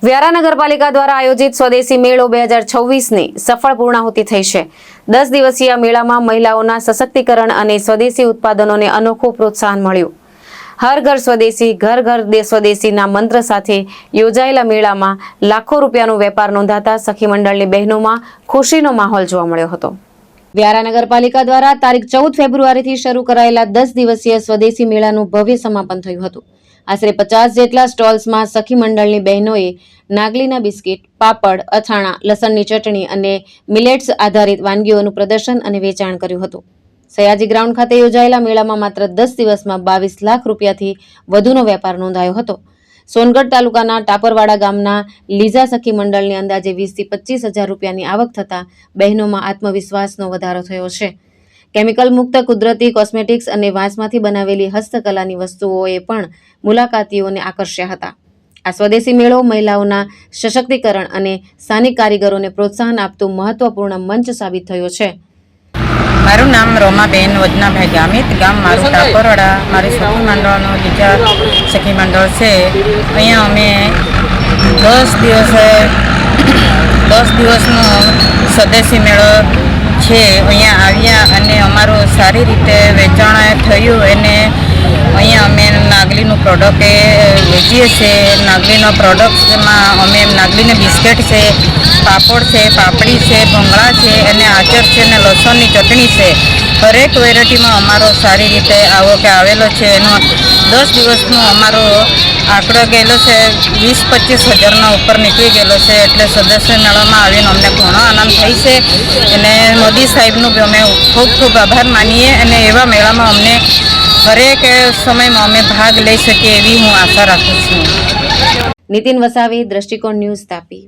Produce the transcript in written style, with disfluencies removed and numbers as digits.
વ્યારા નગરપાલિકા દ્વારા આયોજિત સ્વદેશી મેળો 2026ની સફળ પૂર્ણાહુતિ થઈ છે। 10 દિવસીય મેળામાં મહિલાઓના સશક્તિકરણ અને સ્વદેશી ઉત્પાદનોને અનોખું પ્રોત્સાહન મળ્યું। હર ઘર સ્વદેશી ઘર ઘર સ્વદેશીના મંત્ર સાથે યોજાયેલા મેળામાં લાખો રૂપિયાનો વેપાર નોંધાતા સખી મંડળની બહેનોમાં ખુશીનો માહોલ જોવા મળ્યો હતો। વ્યારા નગરપાલિકા દ્વારા તારીખ 14 ફેબ્રુઆરીથી શરૂ કરાયેલા 10 દિવસીય સ્વદેશી મેળાનું ભવ્ય સમાપન થયું હતું। આશરે 50 જેટલા સ્ટોલ્સમાં સખી મંડળની બહેનોએ નાગલીના બિસ્કિટ, પાપડ, અથાણા, લસણની ચટણી અને મિલેટ્સ આધારિત વાનગીઓનું પ્રદર્શન અને વેચાણ કર્યું હતું। સયાજી ગ્રાઉન્ડ ખાતે યોજાયેલા મેળામાં માત્ર 10 દિવસમાં 22 લાખ રૂપિયાથી વધુનો વેપાર નોંધાયો હતો। સોનગઢ તાલુકાના ટાપરવાડા ગામના લીઝા સખી મંડળની અંદાજે 20 થી 25 હજાર રૂપિયાની આવક થતા બહેનોમાં આત્મવિશ્વાસનો વધારો થયો છે। કેમિકલ મુક્ત કુદરતી કોસ્મેટિક્સ અને વાંસમાંથી બનાવેલી હસ્તકલાની વસ્તુઓએ પણ મુલાકાતીઓને આકર્ષ્યા હતા। આ સ્વદેશી મેળો મહિલાઓના સશક્તિકરણ અને સ્થાનિક કારીગરોને પ્રોત્સાહન આપતું મહત્વપૂર્ણ મંચ સાબિત થયો છે। મારું નામ રોમાબેન વજનાભાઈ ગામિત, ગામ મારું ટાપરવાડા, મારી સખી મંડળનો લીઝા સખી મંડળ છે। અહીંયા અમે 10 દિવસનો સ્વદેશી મેળો છે। અહીંયા આવ્યા અને અમારું સારી રીતે વેચાણ થયું અને અહીંયા અમે નાગલીનું પ્રોડક્ટ વેચીએ છીએ। નાગલીનો પ્રોડક્ટમાં અમે નાગલીને બિસ્કિટ છે, પાપડ છે, પાપડી છે, ભૂંગળા છે અને આચર છે અને લસણની ચટણી છે। હરેક વેરાયટીમાં અમારો સારી રીતે આવેલો છે। એનો 10 દિવસનો અમારો આંકડો ગયેલો છે 20-25 હજારના ઉપર નીકળી ગયેલો છે। એટલે સ્વદેશી મેળામાં આવીને અમને ઘણો આનંદ થાય છે અને મોદી સાહેબનું બી અમે ખૂબ ખૂબ આભાર માનીએ અને એવા મેળામાં અમને હરેક સમયમાં અમે ભાગ લઈ શકીએ એવી હું આશા રાખું છું। નીતિન વસાવે, દ્રષ્ટિકોણ ન્યૂઝ, તાપી।